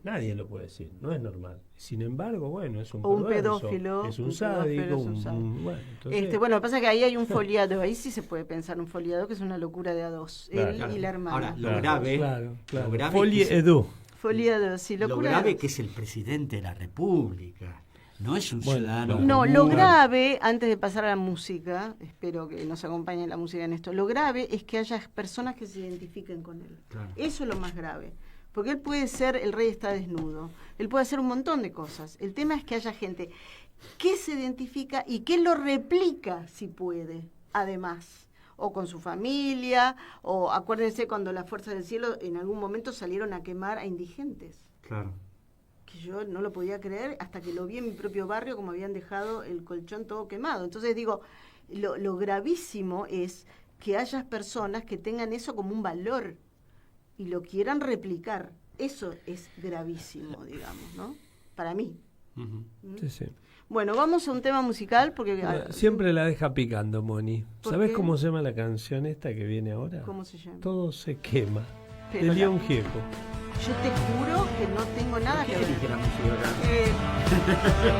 Nadie lo puede decir, no es normal. Sin embargo, bueno, es un perverso, pedófilo, es un sádico, bueno, entonces... bueno, lo que pasa es que ahí hay un foliado, ahí sí se puede pensar un foliado que es una locura de a dos, Claro. él y la hermana. Ahora, lo grave, Claro. lo grave Folie que es- edu. Foliado, sí, lo locura grave de a que dos. es el presidente de la República. No es un Bueno, ciudadano claro. No, común. lo grave, antes de pasar a la música, espero que nos acompañe la música en esto, lo grave es que haya personas que se identifiquen con él. Claro. Eso es lo más grave. Porque él puede ser el rey está desnudo, él puede hacer un montón de cosas. El tema es que haya gente que se identifica y que lo replica si puede, además. O con su familia, o acuérdense cuando las fuerzas del cielo en algún momento salieron a quemar a indigentes. Claro. Que yo no lo podía creer hasta que lo vi en mi propio barrio como habían dejado el colchón todo quemado. Entonces digo, lo gravísimo es que haya personas que tengan eso como un valor y lo quieran replicar. Eso es gravísimo, digamos, ¿no? Para mí. Ujú. Sí, sí. Bueno, vamos a un tema musical porque... Siempre la deja picando, Moni. ¿Por ¿Sabes qué? cómo se llama la canción esta que viene ahora? ¿Cómo se llama? Todo se quema. Pero de la- León Gieco. Yo te juro que no tengo nada ¿Qué que ver. elige la música acá?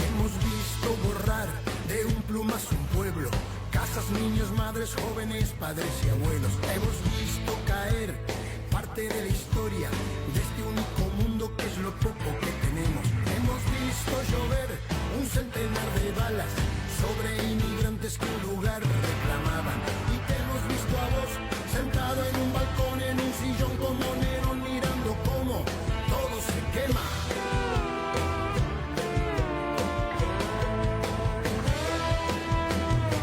Hemos visto borrar de un plumazo un pueblo, casas, niños, madres, jóvenes, padres y abuelos. Hemos visto caer parte de la historia de este único mundo que es lo poco que tenemos. Hemos visto llover un centenar de balas sobre inmigrantes que un lugar reclamaban. Y te hemos visto a vos sentado en un balcón, en un sillón como Nerón, mirando cómo todo se quema.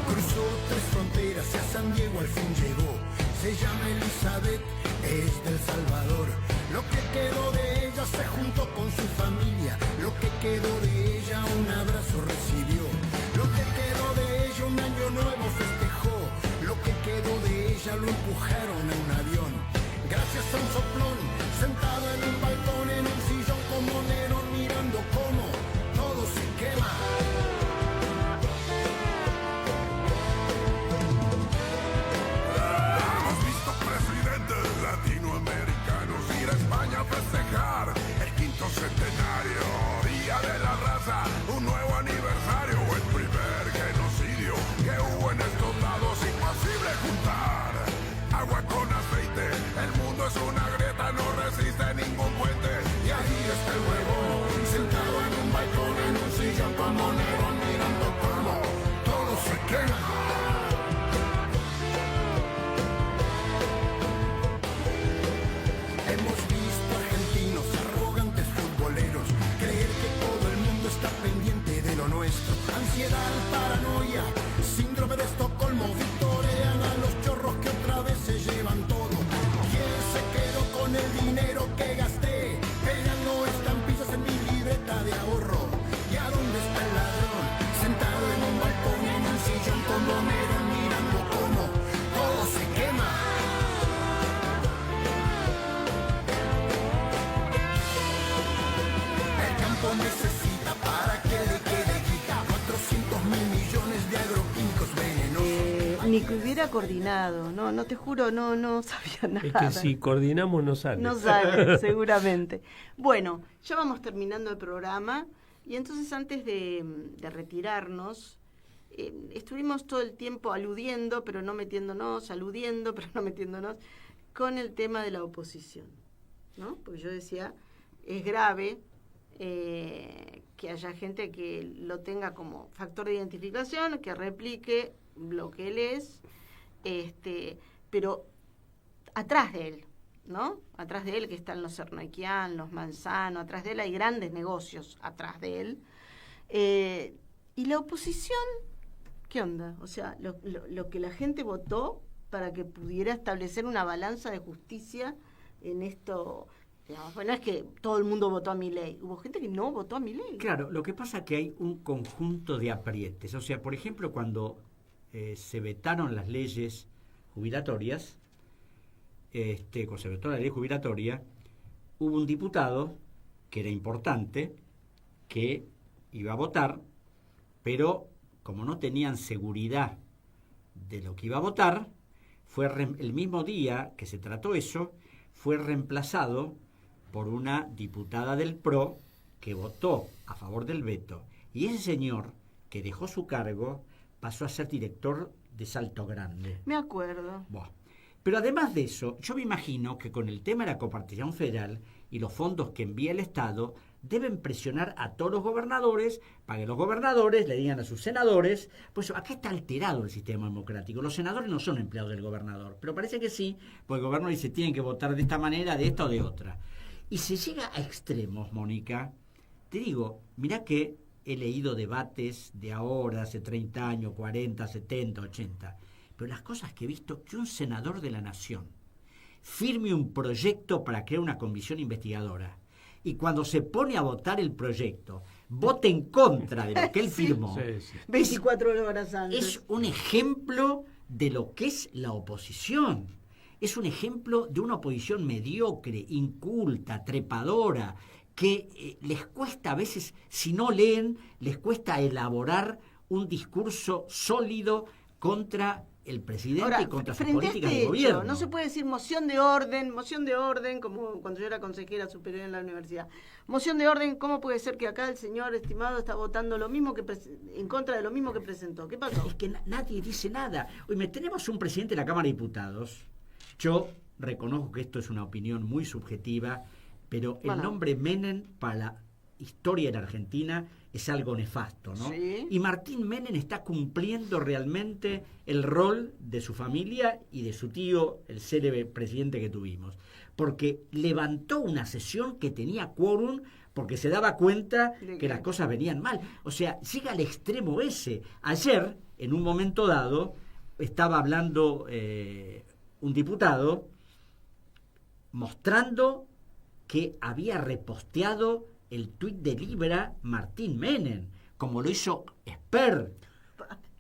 Cruzó 3 fronteras y a San Diego al fin llegó. Se llama Elizabeth, es del Salvador. Lo que quedó de ella se juntó con su familia. Lo que quedó de ella un abrazo recibió. Lo que quedó de ella un año nuevo festejó. Lo que quedó de ella lo empujaron a un avión. Gracias a un soplón, sentado en un balcón, en un sillón como Nerón, mirando cómo todo se quema. Hemos visto presidentes latinoamericanos ir a España a festejar el 5º centenario, Día de la Raza, un nuevo aniversario, el primer genocidio que hubo en estos lados, imposible juntar agua con aceite, el mundo es una grieta, no resiste ningún puente, y ahí está el huevón, sentado en un balcón, en un sillón como Nerón, mirando cómo todo se quema. Hemos visto a nuestro. Ansiedad, paranoia, síndrome de Estocolmo, victorean a los chorros que otra vez se llevan todo. ¿Quién se quedó con el dinero que gasté? Pegando estampillas en mi libreta de ahorro. ¿Y a dónde está el ladrón? Sentado en un balcón, en un sillón con Homero, mirando cómo todo se quema. El campo necesita para que le quede guita 400.000 millones de agroquímicos venenosos. Ni que hubiera coordinado, no te juro, no sabía nada. Es que si coordinamos no sale. No sale, seguramente. Bueno, ya vamos terminando el programa y entonces antes de retirarnos, estuvimos todo el tiempo aludiendo, pero no metiéndonos, aludiendo, pero no metiéndonos, con el tema de la oposición, ¿no? Porque yo decía, es grave que haya gente que lo tenga como factor de identificación, que replique lo que él es, pero atrás de él, ¿no? Atrás de él que están los Cernoiquian, los Manzano, atrás de él hay grandes negocios atrás de él. Y la oposición, ¿qué onda? O sea, lo que la gente votó para que pudiera establecer una balanza de justicia en esto. Digamos, bueno, es que todo el mundo votó a Milei. Hubo gente que no votó a Milei. Claro, lo que pasa es que hay un conjunto de aprietes. O sea, por ejemplo, cuando se vetaron las leyes jubilatorias, cuando se vetó la ley jubilatoria, hubo un diputado que era importante, que iba a votar, pero como no tenían seguridad de lo que iba a votar, fue el mismo día que se trató eso, fue reemplazado por una diputada del PRO que votó a favor del veto. Y ese señor, que dejó su cargo, pasó a ser director de Salto Grande. Me acuerdo. Bueno, pero además de eso, yo me imagino que con el tema de la copartición federal y los fondos que envía el Estado, deben presionar a todos los gobernadores para que los gobernadores le digan a sus senadores, pues acá está alterado el sistema democrático. Los senadores no son empleados del gobernador, pero parece que sí, porque el gobernador dice tienen que votar de esta manera, de esta o de otra. Y se llega a extremos, Mónica. Te digo, mirá que he leído debates de ahora, hace 30 años, 40, 70, 80, pero las cosas que he visto, que un senador de la Nación firme un proyecto para crear una comisión investigadora y cuando se pone a votar el proyecto, vote en contra de lo que él firmó. Sí, sí. 24 horas antes. Es un ejemplo de lo que es la oposición. Es un ejemplo de una oposición mediocre, inculta, trepadora, que les cuesta a veces, si no leen, les cuesta elaborar un discurso sólido contra el presidente. Ahora, y contra sus políticas de gobierno. No se puede decir moción de orden, como cuando yo era consejera superior en la universidad. Moción de orden, ¿cómo puede ser que acá el señor estimado está votando lo mismo que en contra de lo mismo que presentó? ¿Qué pasó? Es que nadie dice nada. Hoy tenemos un presidente de la Cámara de Diputados. Yo reconozco que esto es una opinión muy subjetiva, pero el nombre Menem para la historia de la Argentina es algo nefasto, ¿no? Sí. Y Martín Menem está cumpliendo realmente el rol de su familia y de su tío, el célebre presidente que tuvimos, porque levantó una sesión que tenía quórum porque se daba cuenta que las cosas venían mal. O sea, llega al extremo ese. Ayer, en un momento dado, estaba hablando un diputado mostrando que había reposteado el tuit de Libra Martín Menem, como lo hizo Esper,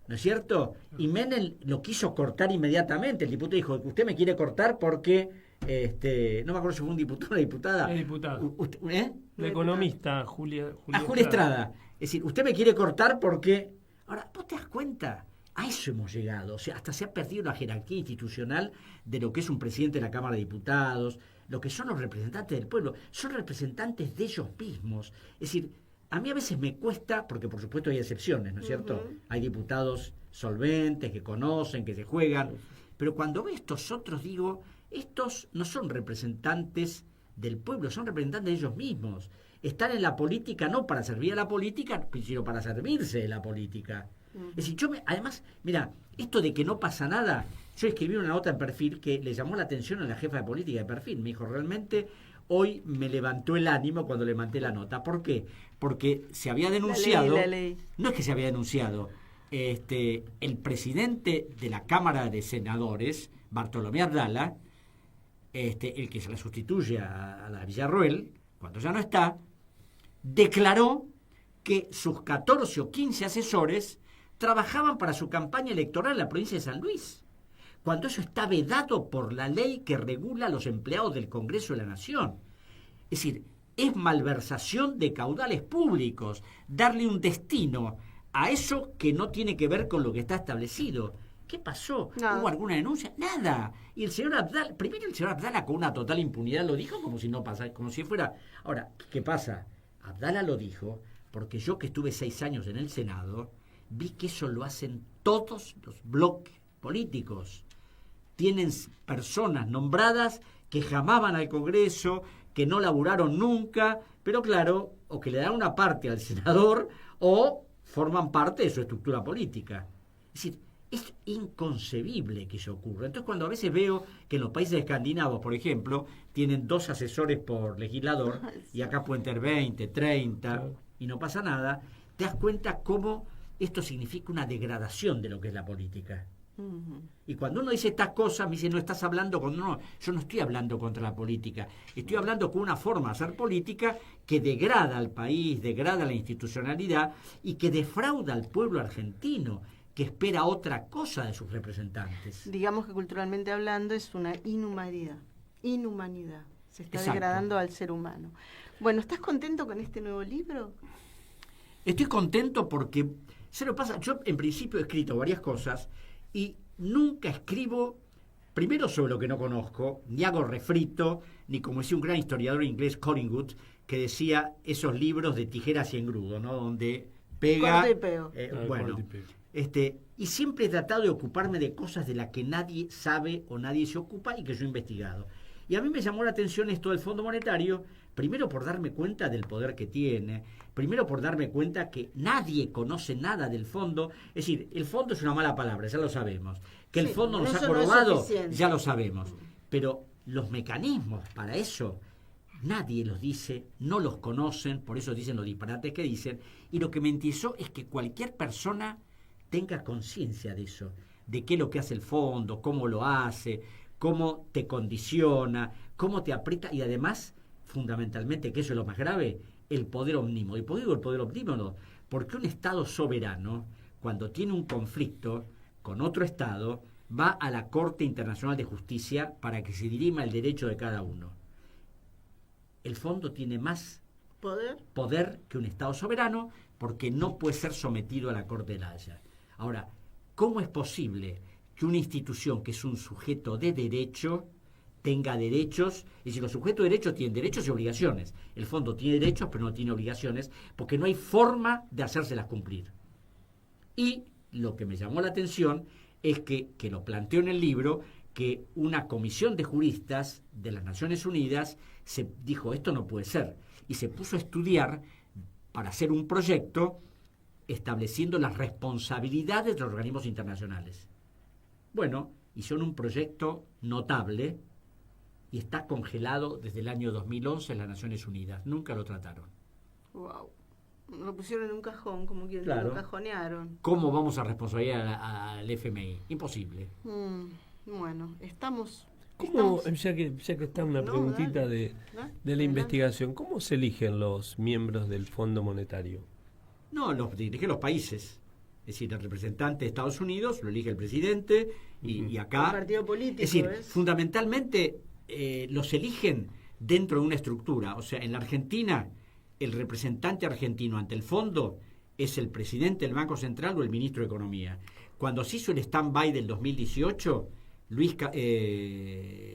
¿no es cierto? Y Menem lo quiso cortar inmediatamente. El diputado dijo, usted me quiere cortar porque, no me acuerdo si fue un diputado o una diputada. Es diputada. ¿Eh? La economista Julia Estrada. Es decir, usted me quiere cortar porque... Ahora, ¿vos te das cuenta? A eso hemos llegado. O sea, hasta se ha perdido la jerarquía institucional de lo que es un presidente de la Cámara de Diputados, lo que son los representantes del pueblo. Son representantes de ellos mismos. Es decir, a mí a veces me cuesta, porque por supuesto hay excepciones, ¿no es cierto? Hay diputados solventes, que conocen, que se juegan. Pero cuando veo estos otros, digo, estos no son representantes del pueblo, son representantes de ellos mismos. Están en la política no para servir a la política, sino para servirse de la política. Es decir, además, mira, esto de que no pasa nada, yo escribí una nota en Perfil que le llamó la atención a la jefa de política de Perfil. Me dijo, realmente hoy me levantó el ánimo cuando levanté la nota. ¿Por qué? Porque se había denunciado, La ley. no es que se había denunciado, el presidente de la Cámara de Senadores, Bartolomé Abdala, el que se la sustituye a la Villarroel, cuando ya no está, declaró que sus 14 o 15 asesores trabajaban para su campaña electoral en la provincia de San Luis, cuando eso está vedado por la ley que regula a los empleados del Congreso de la Nación. Es decir, es malversación de caudales públicos, darle un destino a eso que no tiene que ver con lo que está establecido. ¿Qué pasó? Nada. ¿Hubo alguna denuncia? Nada. Y el señor Abdala, primero el señor Abdala con una total impunidad lo dijo como si no pasara, como si fuera... Ahora, ¿qué pasa? Abdala lo dijo porque yo, que estuve 6 años en el Senado, vi que eso lo hacen todos los bloques políticos. Tienen personas nombradas que jamás van al Congreso, que no laburaron nunca, pero claro, o que le dan una parte al senador o forman parte de su estructura política. Es decir, es inconcebible que eso ocurra. Entonces, cuando a veces veo que en los países escandinavos, por ejemplo, tienen 2 asesores por legislador y acá pueden tener 20, 30 y no pasa nada, te das cuenta cómo esto significa una degradación de lo que es la política. Y cuando uno dice estas cosas, me dice, no estás hablando con... No, yo no estoy hablando contra la política. Estoy hablando con una forma de hacer política que degrada al país, degrada la institucionalidad y que defrauda al pueblo argentino, que espera otra cosa de sus representantes. Digamos que culturalmente hablando es una inhumanidad. Inhumanidad. Se está Exacto. degradando al ser humano. Bueno, ¿estás contento con este nuevo libro? Estoy contento porque, ¿se lo pasa? Yo en principio he escrito varias cosas y nunca escribo, primero sobre lo que no conozco, ni hago refrito, ni como decía un gran historiador inglés, Collingwood, que decía esos libros de tijeras y engrudo, ¿no? Donde pega... Corte y pego. Bueno, y siempre he tratado de ocuparme de cosas de las que nadie sabe o nadie se ocupa y que yo he investigado. Y a mí me llamó la atención esto del Fondo Monetario, primero por darme cuenta del poder que tiene, primero por darme cuenta que nadie conoce nada del fondo. Es decir, el fondo es una mala palabra, ya lo sabemos. Que el Sí, fondo nos ha eso no es jorobado, suficiente. ya lo sabemos. Pero los mecanismos para eso, nadie los dice, no los conocen, por eso dicen los disparates que dicen. Y lo que me interesó es que cualquier persona tenga conciencia de eso, de qué es lo que hace el fondo, cómo lo hace, cómo te condiciona, cómo te aprieta y además, fundamentalmente, que eso es lo más grave, el poder omnímodo. ¿Y por qué digo el poder omnímodo? Porque un Estado soberano, cuando tiene un conflicto con otro Estado, va a la Corte Internacional de Justicia para que se dirima el derecho de cada uno. El fondo tiene más poder que un Estado soberano porque no puede ser sometido a la Corte de la Haya. Ahora, ¿cómo es posible que una institución que es un sujeto de derecho tenga derechos? Es decir, los sujetos de derecho tienen derechos y obligaciones. El fondo tiene derechos, pero no tiene obligaciones, porque no hay forma de hacérselas cumplir. Y lo que me llamó la atención es que lo planteo en el libro, que una comisión de juristas de las Naciones Unidas se dijo, esto no puede ser, y se puso a estudiar para hacer un proyecto estableciendo las responsabilidades de los organismos internacionales. Bueno, hicieron un proyecto notable y está congelado desde el año 2011 en las Naciones Unidas. Nunca lo trataron. Wow. Lo pusieron en un cajón, como quien Claro. lo cajonearon. ¿Cómo vamos a responsabilizar al FMI? Imposible. Bueno, estamos... ¿Cómo, ya que está una No, preguntita dale. de Adelante. la investigación, ¿cómo se eligen los miembros del Fondo Monetario? No, los dirigen los países. Es decir, el representante de Estados Unidos lo elige el presidente y acá... El partido político, Es decir, ¿ves? fundamentalmente los eligen dentro de una estructura. O sea, en la Argentina, el representante argentino ante el fondo es el presidente del Banco Central o el ministro de Economía. Cuando se hizo el stand-by del 2018,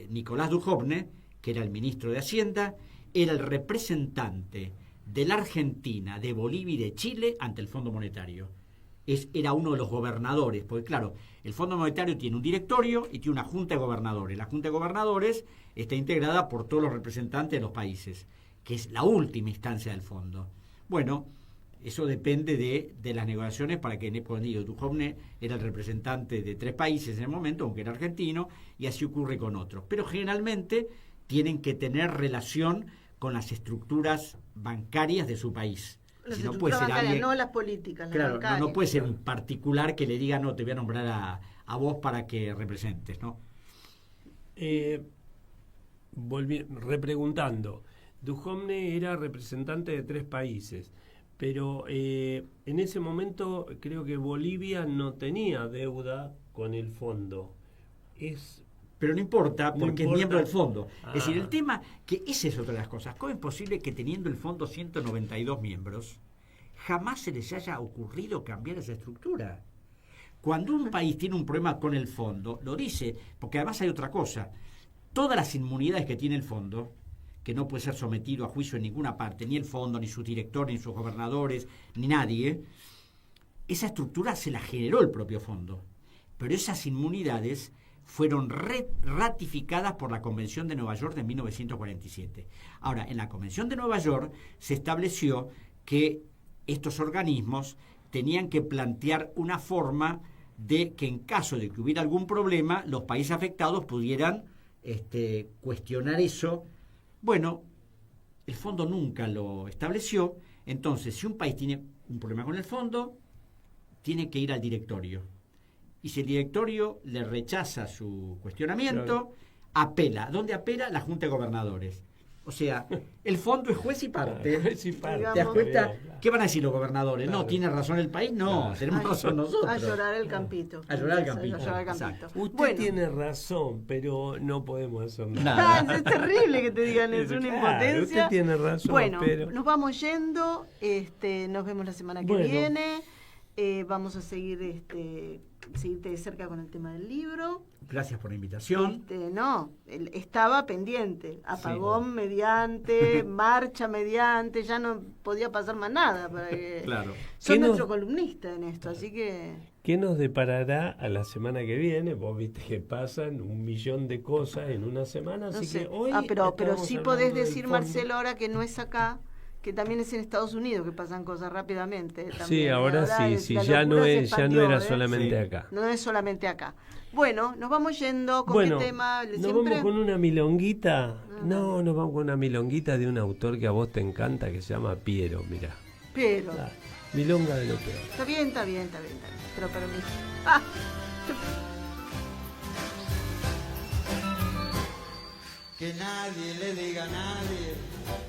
Nicolás Dujovne, que era el ministro de Hacienda, era el representante de la Argentina, de Bolivia y de Chile ante el Fondo Monetario. Era uno de los gobernadores, porque claro, el Fondo Monetario tiene un directorio y tiene una junta de gobernadores. La junta de gobernadores está integrada por todos los representantes de los países, que es la última instancia del fondo. Bueno, eso depende de las negociaciones para que, cuando digo, Dujovne era el representante de 3 países en el momento, aunque era argentino, y así ocurre con otros. Pero generalmente tienen que tener relación con las estructuras bancarias de su país. Las Si no puede ser bancarias, alguien, no las políticas, las claro, bancarias. no puede ser un particular que le diga, no, te voy a nombrar a vos para que representes, ¿no? Repreguntando, Duhovne era representante de 3 países, pero en ese momento creo que Bolivia no tenía deuda con el fondo. Pero no importa, porque es miembro del fondo. Es decir, el Ah. tema, que esa es otra de las cosas. ¿Cómo es posible que teniendo el fondo 192 miembros, jamás se les haya ocurrido cambiar esa estructura? Cuando un país tiene un problema con el fondo, lo dice, porque además hay otra cosa. Todas las inmunidades que tiene el fondo, que no puede ser sometido a juicio en ninguna parte, ni el fondo, ni sus directores, ni sus gobernadores, ni nadie, esa estructura se la generó el propio fondo. Pero esas inmunidades fueron ratificadas por la Convención de Nueva York de 1947. Ahora, en la Convención de Nueva York se estableció que estos organismos tenían que plantear una forma de que en caso de que hubiera algún problema, los países afectados pudieran cuestionar eso. Bueno, el fondo nunca lo estableció. Entonces, si un país tiene un problema con el fondo, tiene que ir al directorio. Y si el directorio le rechaza su cuestionamiento, apela. ¿Dónde apela? La Junta de Gobernadores. O sea, el fondo es juez y parte. Juez y parte. ¿Te das cuenta? Claro. ¿Qué van a decir los gobernadores? Claro. No, ¿tiene razón el país? No, Claro. tenemos razón nosotros. A llorar el campito. A llorar el campito. A llorar el campito. Exacto. Usted Bueno. tiene razón, pero no podemos hacer Ah, nada. es terrible que te digan eso, una Claro, impotencia. usted tiene razón, bueno, pero... nos vamos yendo, nos vemos la semana que Bueno. viene. Vamos a seguirte de cerca con el tema del libro. Gracias por la invitación. Estaba pendiente, apagón mediante, marcha mediante, ya no podía pasar más nada para que Claro. son ¿Qué nuestro nos- columnista en esto, así que ¿Qué nos deparará a la semana que viene? Vos viste que pasan 1.000.000 de cosas en una semana, no así sé. que hoy pero estábamos sí hablando podés del decir, fondo. Marcelo, ahora que no es acá, que también es en Estados Unidos, que pasan cosas rápidamente. Sí, también. ahora sí, sí, la ya no locura se es, ya no expandió, era ¿eh? solamente Sí. acá. No es solamente acá. Bueno, nos vamos yendo con Bueno, qué tema. nos Siempre. vamos con una milonguita. Ah, No, nos vamos con una milonguita de un autor que a vos te encanta, que se llama Piero, mirá. Pero, Ah, milonga de lo peor. está bien. Pero permiso. Ah. Que nadie le diga a nadie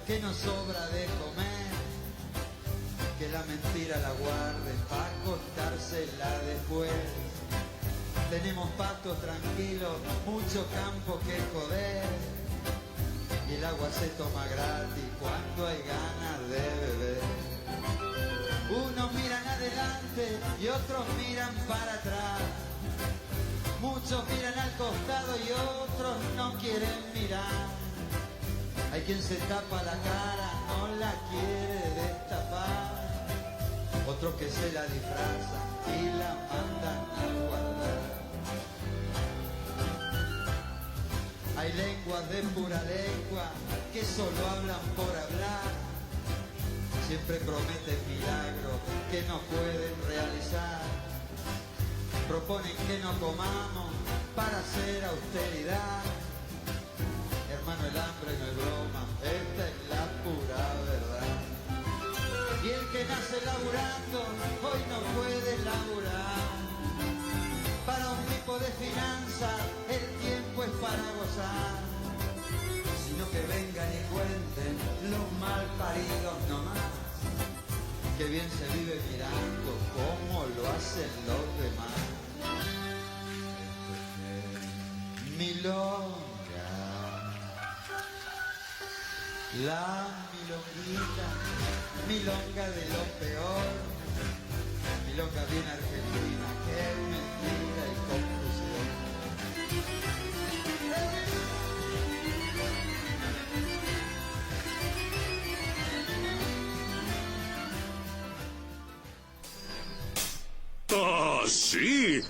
que nos sobra de comer, que la mentira la guarde para contársela después. Tenemos pastos tranquilos, mucho campo que joder, y el agua se toma gratis cuando hay ganas de beber. Unos miran adelante y otros miran para atrás. Muchos miran al costado y otros no quieren mirar. Hay quien se tapa la cara, no la quiere destapar. Otros que se la disfrazan y la mandan a guardar. Hay lenguas de pura lengua que solo hablan por hablar. Siempre prometen milagros que no pueden realizar. Proponen que no comamos para hacer austeridad. Hermano, el hambre no es broma, esta es la pura verdad. Y el que nace laburando, hoy no puede laburar. Para un tipo de finanzas, el tiempo es para gozar. Sino que vengan y cuenten los mal paridos nomás. Que bien se vive mirando cómo lo hacen los demás. Milonga, la milonguita, milonga de lo peor, milonga bien argentina, que mentira y confusión. ¡Ah, sí!